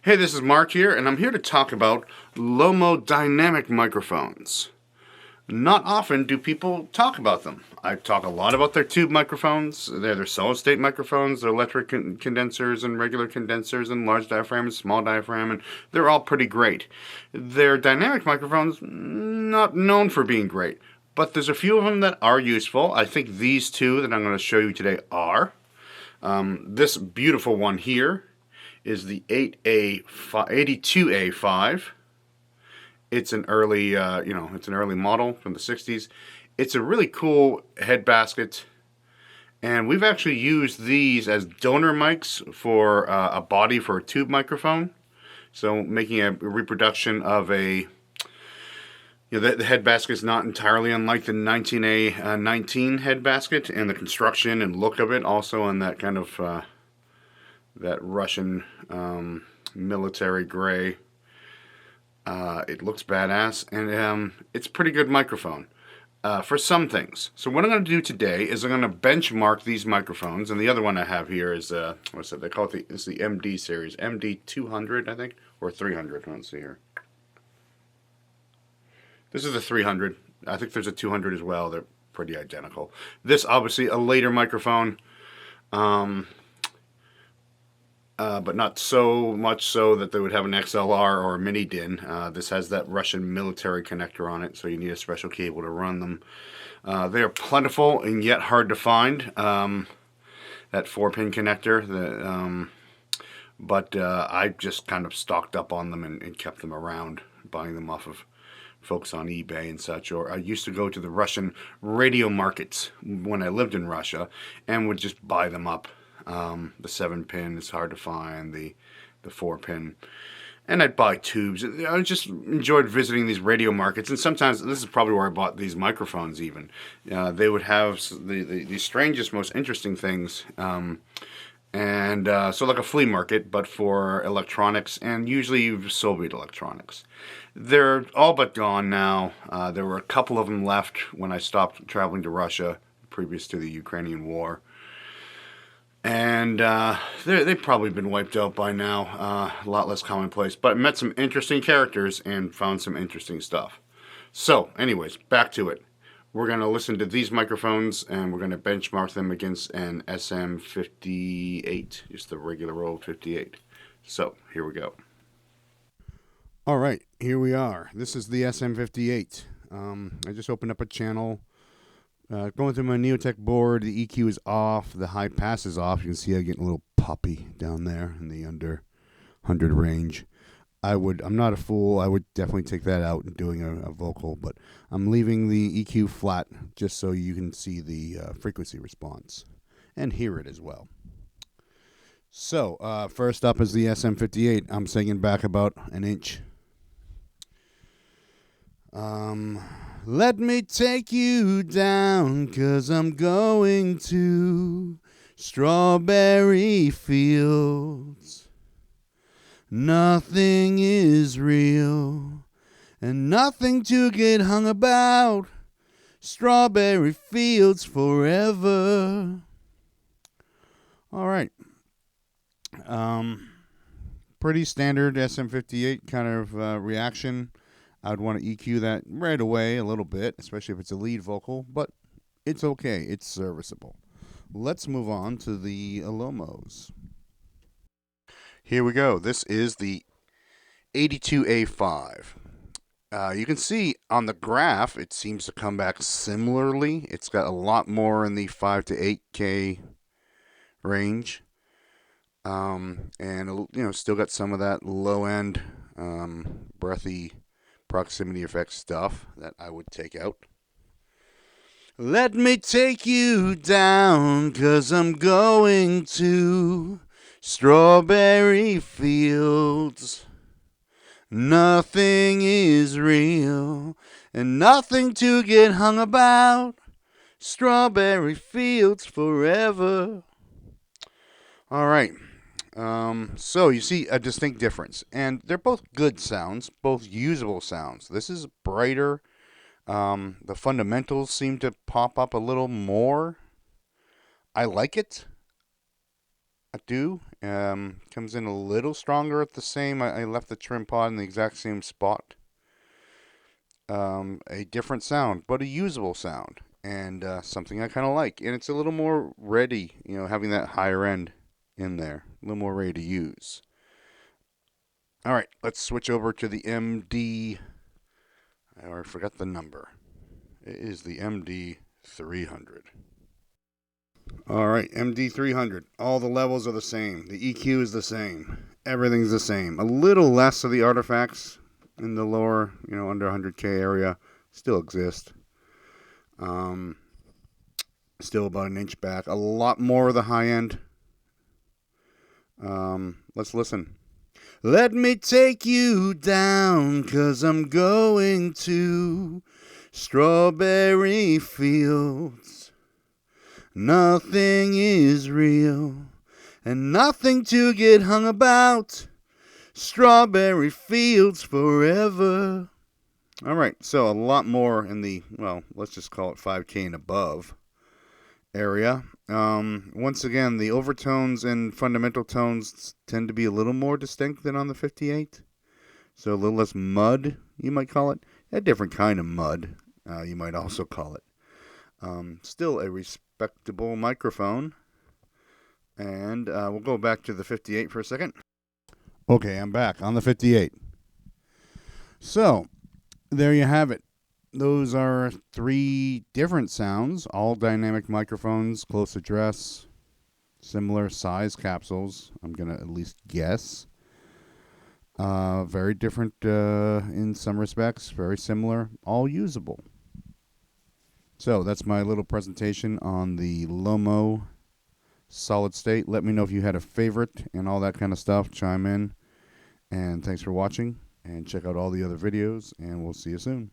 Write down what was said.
Hey, this is Mark here, and I'm here to talk about LOMO Dynamic microphones. Not often do people talk about them. I talk a lot about their tube microphones, their solid-state microphones, their electric condensers and regular condensers and large diaphragm and small diaphragm, and they're all pretty great. Their dynamic microphones, not known for being great, but there's a few of them that are useful. I think these two that I'm going to show you today are. This beautiful one here is the 82A-5. It's an early, it's an early model from the 60s. It's a really cool head basket, and we've actually used these as donor mics for a body for a tube microphone. So making a reproduction of a, the head basket is not entirely unlike the 19A-19 head basket, and the construction and look of it also on that kind of that Russian military gray. It looks badass, and it's a pretty good microphone for some things. So what I'm going to do today is I'm going to benchmark these microphones, and the other one I have here is what's it? They call it it's the MD series, MD-200, I think, or 300. Let's see here. This is the 300. I think there's a 200 as well. They're pretty identical. This obviously a later microphone. But not so much so that they would have an XLR or a mini DIN. This has that Russian military connector on it, so you need a special cable to run them. They are plentiful and yet hard to find. That 4-pin connector, but I just kind of stocked up on them and kept them around, buying them off of folks on eBay and such. Or I used to go to the Russian radio markets when I lived in Russia and would just buy them up. The 7-pin is hard to find, the 4-pin, and I'd buy tubes. I just enjoyed visiting these radio markets, and sometimes this is probably where I bought these microphones even. They would have the strangest, most interesting things, so like a flea market, but for electronics, and usually Soviet electronics. They're all but gone now. There were a couple of them left when I stopped traveling to Russia previous to the Ukrainian war. And they've probably been wiped out by now, a lot less commonplace. But I met some interesting characters and found some interesting stuff. So, anyways, back to it. We're going to listen to these microphones, and we're going to benchmark them against an SM58, just the regular old 58. So, here we go. All right, here we are. This is the SM58. I just opened up a channel. Going through my Neotech board, the EQ is off, the high pass is off. You can see I'm getting a little poppy down there in the under 100 range. I'm not a fool. I would definitely take that out and doing a vocal, but I'm leaving the EQ flat just so you can see the frequency response and hear it as well. So, first up is the SM58. I'm singing back about an inch. Let me take you down, 'cause I'm going to strawberry fields. Nothing is real, and nothing to get hung about. Strawberry fields forever. All right. Pretty standard SM58 kind of reaction. I'd want to EQ that right away a little bit, especially if it's a lead vocal, but it's okay. It's serviceable. Let's move on to the LOMOs. Here we go. This is the 82A-5. You can see on the graph, it seems to come back similarly. It's got a lot more in the 5 to 8K range. And, still got some of that low-end breathy proximity effect stuff that I would take out. Let me take you down, 'cause I'm going to strawberry fields. Nothing is real, and nothing to get hung about. Strawberry fields forever. All right. So you see a distinct difference, and they're both good sounds, both usable sounds. This is brighter. The fundamentals seem to pop up a little more. I like it. do. Comes in a little stronger at the same. I left the trim pod in the exact same spot. A different sound, but a usable sound, and something I kind of like. And it's a little more ready, having that higher end in there, a little more ready to use. All right, let's switch over to the MD. I already forgot the number. It is the MD-300. All right, MD-300. All the levels are the same. The EQ is the same. Everything's the same. A little less of the artifacts in the lower, under 100K area still exist. Still about an inch back. A lot more of the high end. Let's listen. Let me take you down, 'cause I'm going to strawberry fields. Nothing is real, and nothing to get hung about. Strawberry fields forever. All right, so a lot more in the, let's just call it 5K and above area. Once again, the overtones and fundamental tones tend to be a little more distinct than on the 58. So a little less mud, you might call it. A different kind of mud, you might also call it. Still a respectable microphone. And we'll go back to the 58 for a second. Okay, I'm back on the 58. So, there you have it. Those are 3 different sounds, all dynamic microphones, close address, similar size capsules, I'm going to at least guess. Very different in some respects, very similar, all usable. So that's my little presentation on the LOMO solid state. Let me know if you had a favorite and all that kind of stuff. Chime in. And thanks for watching. And check out all the other videos. And we'll see you soon.